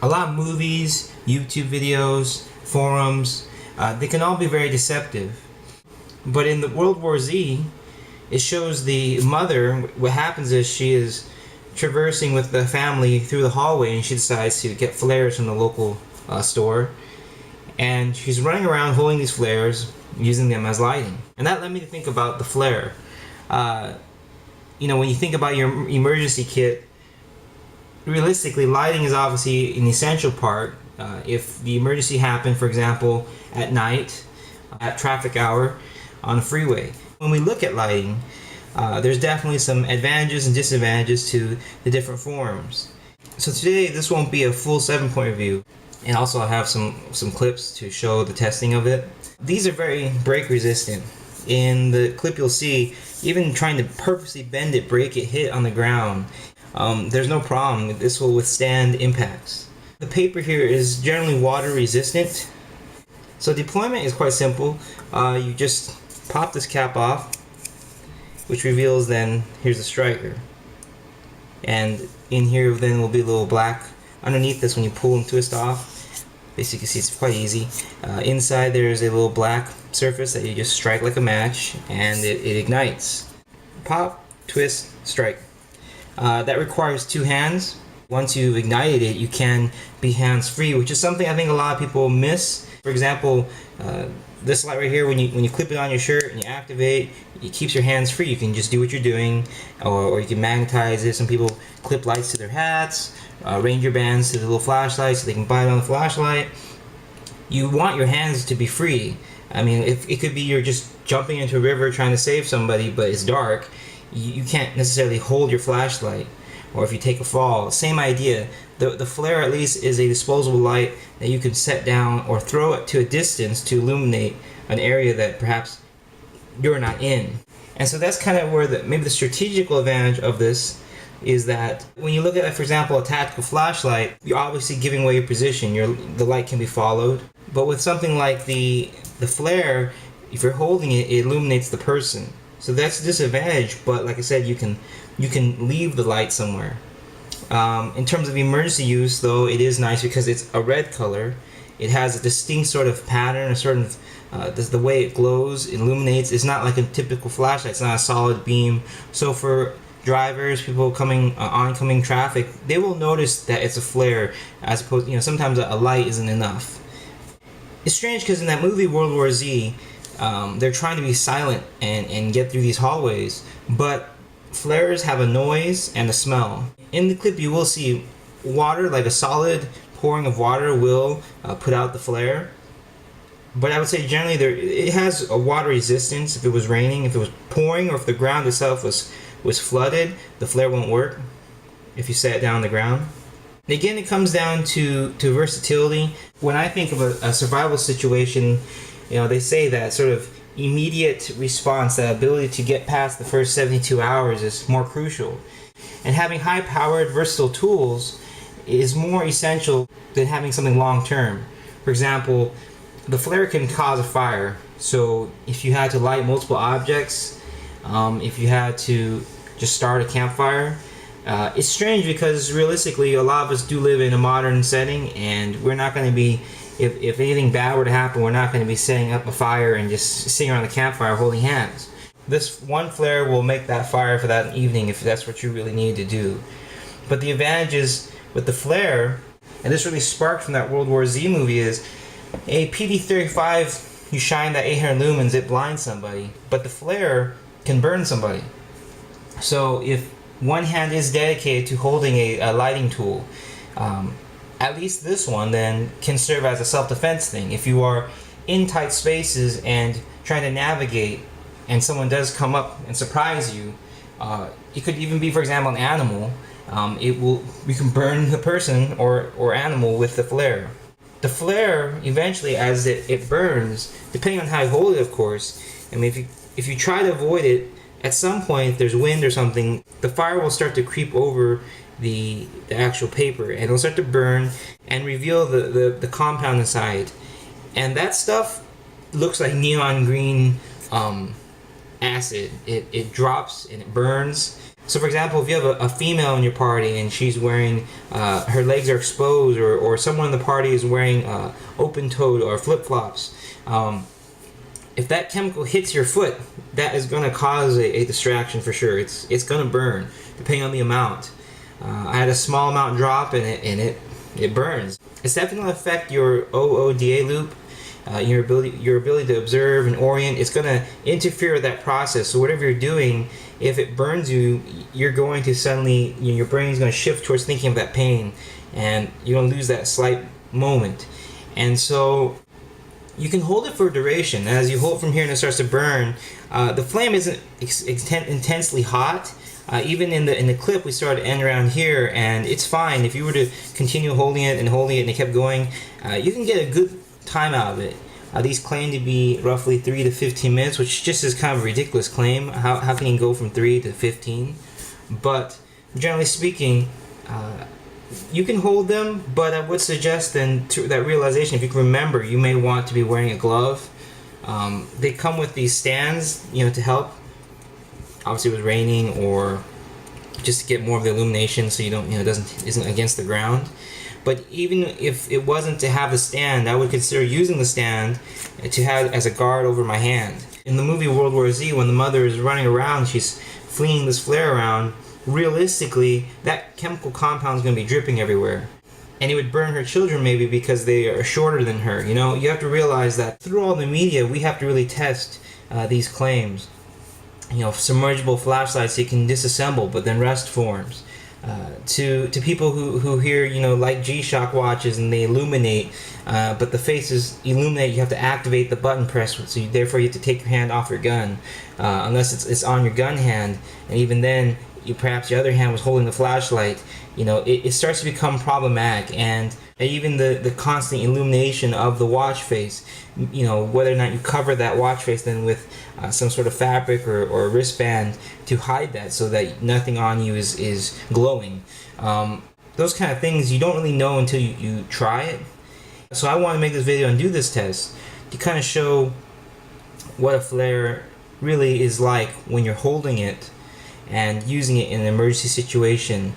A lot of movies, YouTube videos, forums, they can all be very deceptive. But in the World War Z, it shows the mother, what happens is she is traversing with the family through the hallway and she decides to get flares from the local store. And she's running around holding these flares, using them as lighting. And that led me to think about the flare. When you think about your emergency kit, realistically, lighting is obviously an essential part. If the emergency happened, for example, at night, at traffic hour, on a freeway. When we look at lighting, there's definitely some advantages and disadvantages to the different forms. So today, this won't be a full 7-point review. And also I have some clips to show the testing of it. These are very break resistant. In the clip you'll see, even trying to purposely bend it, break it, hit on the ground, there's no problem. This will withstand impacts. The paper here is generally water resistant. So deployment is quite simple. You just pop this cap off, which reveals then, here's the striker. And in here then will be a little black underneath this when you pull and twist off. Basically, you can see it's quite easy. Inside there's a little black surface that you just strike like a match and it ignites. Pop, twist, strike. That requires 2 hands. Once you've ignited it, you can be hands-free, which is something I think a lot of people miss. For example, this light right here, when you clip it on your shirt and you activate, it keeps your hands free. You can just do what you're doing, or you can magnetize it. Some people clip lights to their hats, ranger bands to the little flashlight so they can bite on the flashlight. You want your hands to be free. I mean, if it could be you're just jumping into a river trying to save somebody, but it's dark, you can't necessarily hold your flashlight. Or if you take a fall, same idea. The flare at least is a disposable light that you can set down or throw it to a distance to illuminate an area that perhaps you're not in. And so that's kind of where maybe the strategical advantage of this is that when you look at, for example, a tactical flashlight, you're obviously giving away your position. The light can be followed. But with something like the flare, if you're holding it, it illuminates the person. So that's a disadvantage, but like I said, you can leave the light somewhere. In terms of emergency use, though, it is nice because it's a red color. It has a distinct sort of pattern, a sort of the way it glows, illuminates. It's not like a typical flashlight. It's not a solid beam. So for drivers, people coming oncoming traffic, they will notice that it's a flare, as opposed, sometimes a light isn't enough. It's strange because in that movie World War Z, they're trying to be silent and get through these hallways, but flares have a noise and a smell. In the clip you will see water, like a solid pouring of water will put out the flare. But I would say generally it has a water resistance. If it was raining, if it was pouring, or if the ground itself was flooded, the flare won't work if you set it down on the ground. And again, it comes down to versatility. When I think of a survival situation, they say that sort of immediate response, that ability to get past the first 72 hours is more crucial. And having high-powered, versatile tools is more essential than having something long-term. For example, the flare can cause a fire. So if you had to light multiple objects, if you had to just start a campfire, it's strange because realistically a lot of us do live in a modern setting, and we're not going to be, if anything bad were to happen, we're not going to be setting up a fire and just sitting around the campfire holding hands. This one flare will make that fire for that evening if that's what you really need to do. But the advantages with the flare, and this really sparked from that World War Z movie, is a PD-35, you shine that 800 lumens, it blinds somebody, but the flare can burn somebody. So if one hand is dedicated to holding a lighting tool, at least this one then can serve as a self-defense thing. If you are in tight spaces and trying to navigate and someone does come up and surprise you, it could even be, for example, an animal. You can burn the person or animal with the flare. The flare, eventually, as it burns, depending on how you hold it, of course, I mean, if you try to avoid it, at some point, if there's wind or something, the fire will start to creep over the actual paper, and it'll start to burn and reveal the compound inside. And that stuff looks like neon green acid. It drops and it burns. So for example, if you have a female in your party and she's wearing, her legs are exposed, or someone in the party is wearing open-toed or flip-flops, if that chemical hits your foot, that is going to cause a distraction for sure. It's going to burn, depending on the amount. I had a small amount drop and it burns. It's definitely going to affect your OODA loop, your ability to observe and orient. It's going to interfere with that process. So whatever you're doing, if it burns you, you're going to suddenly, your brain's going to shift towards thinking of that pain, and you're going to lose that slight moment. And so you can hold it for a duration. As you hold from here and it starts to burn, the flame isn't intensely hot. Even in the clip, we started to end around here, and it's fine. If you were to continue holding it and it kept going, you can get a good time out of it. These claim to be roughly 3 to 15 minutes, which just is kind of a ridiculous claim. How can you go from 3 to 15? But generally speaking, you can hold them, but I would suggest then to that realization, if you can remember, you may want to be wearing a glove. They come with these stands, to help. Obviously, it was raining, or just to get more of the illumination, so you don't, isn't against the ground. But even if it wasn't to have the stand, I would consider using the stand to have as a guard over my hand. In the movie World War Z, when the mother is running around, she's flinging this flare around, realistically, that chemical compound is going to be dripping everywhere. And it would burn her children maybe because they are shorter than her. You have to realize that through all the media, we have to really test these claims. Submergible flashlights, you can disassemble, but then rust forms. To people who hear, like G-Shock watches and they illuminate, but the faces illuminate, you have to activate the button press, so therefore you have to take your hand off your gun, unless it's on your gun hand, and even then, perhaps your other hand was holding the flashlight. It starts to become problematic, and even the constant illumination of the watch face, whether or not you cover that watch face then with some sort of fabric or a wristband to hide that, so that nothing on you is glowing. Those kind of things you don't really know until you try it. So I want to make this video and do this test to kind of show what a flare really is like when you're holding it and using it in an emergency situation.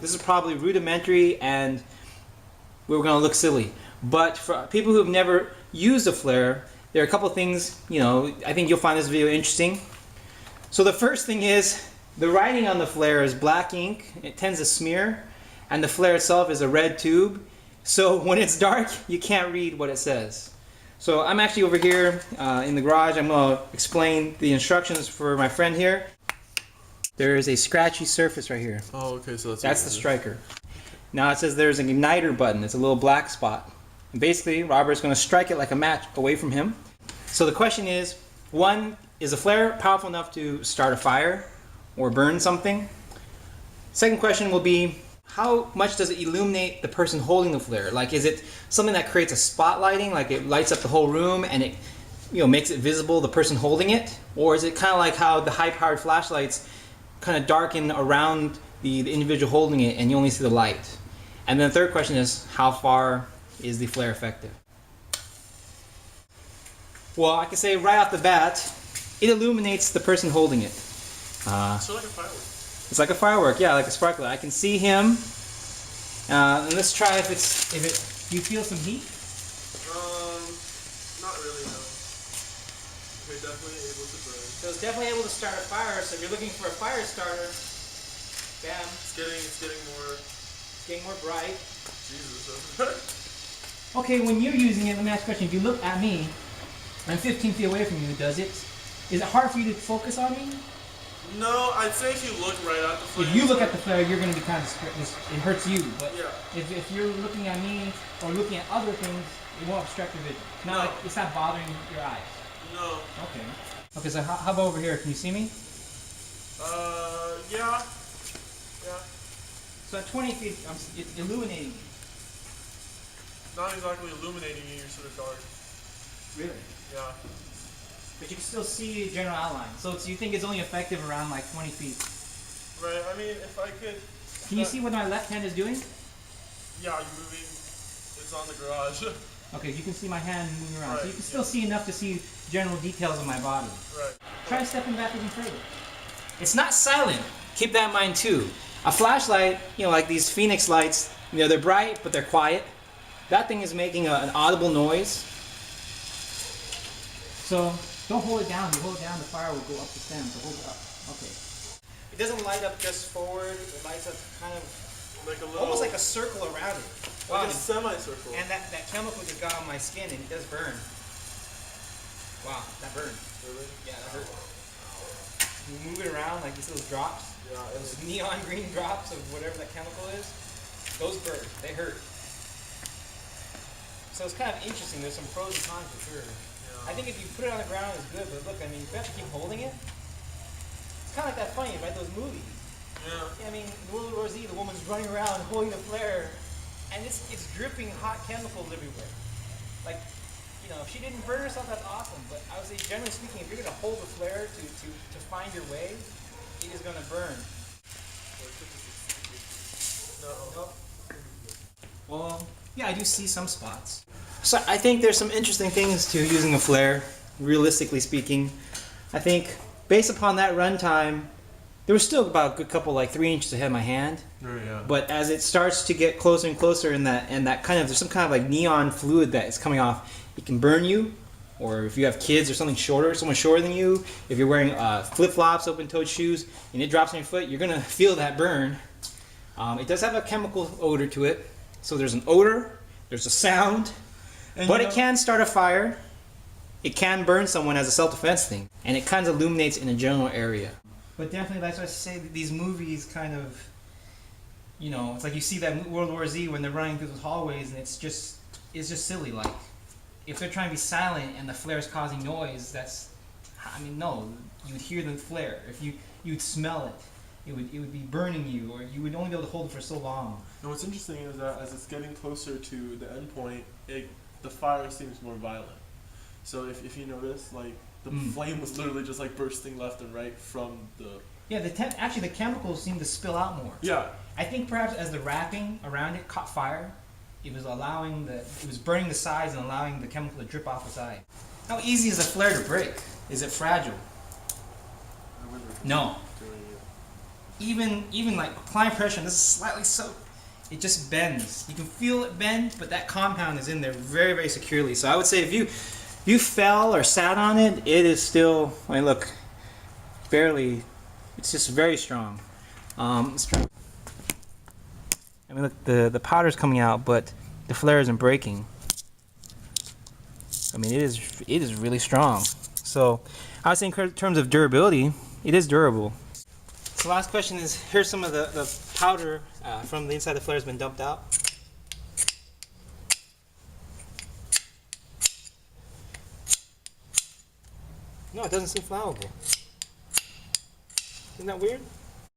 This is probably rudimentary and we're going to look silly. But for people who have never used a flare, there are a couple of things, I think you'll find this video interesting. So the first thing is, the writing on the flare is black ink. It tends to smear, and the flare itself is a red tube. So when it's dark, you can't read what it says. So I'm actually over here in the garage. I'm going to explain the instructions for my friend here. There is a scratchy surface right here. Oh, okay, so that's the striker. Now it says there's an igniter button. It's a little black spot. And basically, Robert's going to strike it like a match away from him. So the question is, one, is a flare powerful enough to start a fire or burn something? Second question will be, how much does it illuminate the person holding the flare? Like, is it something that creates a spotlighting, like it lights up the whole room and it makes it visible, the person holding it? Or is it kind of like how the high-powered flashlights kind of darken around the individual holding it and you only see the light? And then the third question is, how far is the flare effective? Well, I can say right off the bat, it illuminates the person holding it. So like a firework. It's like a firework, yeah, like a sparkler. I can see him. And let's try if do you feel some heat? Not really, no. Okay, definitely able to burn. So it's definitely able to start a fire. So if you're looking for a fire starter, bam. It's getting more. It's getting more bright. Jesus. Okay, when you're using it, let me ask a question. If you look at me, I'm 15 feet away from you. Is it hard for you to focus on me? No, I'd say if you look right at the flare. If you look at the flare, you're going to be kind of it hurts you. But yeah. if you're looking at me or looking at other things, it won't obstruct your vision. It's not bothering your eyes. No. Okay. Okay, so how about over here? Can you see me? Yeah. So at 20 feet, it's illuminating me. Not exactly illuminating you, you're sort of dark. Really? Yeah. But you can still see general outline. So you think it's only effective around like 20 feet? Right, I mean, if I could... Can you see what my left hand is doing? Yeah, you're moving. It's on the garage. Okay, you can see my hand moving around. Right, So you can still see enough to see general details of my body. Right. Try stepping back even further. it's not silent. Keep that in mind too. A flashlight, you know, like these Phoenix lights, you know, they're bright, but they're quiet. That thing is making an audible noise. So don't hold it down. You hold it down, the fire will go up the stem. So hold it up. Okay. It doesn't light up just forward. It lights up kind of Like a little, almost like a circle around it. like Wow. a semicircle. And that chemical just got on my skin, and it does burn. Wow, that burned. Really? Yeah, that hurt. You move it around like these little drops. Yeah. Those neon green drops of whatever that chemical is. Those burn. They hurt. So it's kind of interesting. There's some pros and cons for sure. Yeah. I think if you put it on the ground, it's good. But look, I mean, if you have to keep holding it, it's kind of like that funny, right? Those movies. Yeah. Yeah, I mean, World War Z, the woman's running around holding the flare, and it's dripping hot chemicals everywhere. Like, you know, if she didn't burn herself, that's awesome. But I would say, generally speaking, if you're gonna hold the flare to find your way, it is gonna burn. No. Nope. Well, yeah, I do see some spots. So I think there's some interesting things to using a flare, realistically speaking. I think based upon that runtime, there was still about a good couple, like 3 inches ahead of my hand. Yeah. But as it starts to get closer and closer, and that kind of, there's some kind of like neon fluid that is coming off, it can burn you. Or if you have kids or something shorter, someone shorter than you, if you're wearing flip-flops, open-toed shoes, and it drops on your foot, you're gonna feel that burn. It does have a chemical odor to it. So there's an odor, there's a sound, but it can start a fire. It can burn someone as a self-defense thing, and it kind of illuminates in a general area. But definitely, that's why I say that these movies kind of, you know, it's like you see that World War Z when they're running through those hallways, and it's just silly. Like, if they're trying to be silent and the flare is causing noise, that's, I mean, no, you would hear the flare. If you'd smell it, it would be burning you, or you would only be able to hold it for so long. And what's interesting is that as it's getting closer to the end point, the fire seems more violent. So if you notice, like, the flame was literally just like bursting left and right from the... Yeah, actually the chemicals seem to spill out more. Yeah. I think perhaps as the wrapping around it caught fire, it was burning the sides and allowing the chemical to drip off the side. How easy is a flare to break? Is it fragile? No. Even like applying pressure, and this is slightly soaked, it just bends. You can feel it bend, but that compound is in there very, very securely. So I would say if you fell or sat on it, it is still, I mean, look, barely, it's just very strong. Let's try. I mean, look, the powder's coming out, but the flare isn't breaking. I mean, it is really strong. So I would say in terms of durability, it is durable. So the last question is, here's some of the powder from the inside of the flare has been dumped out. No, it doesn't seem flammable. Isn't that weird?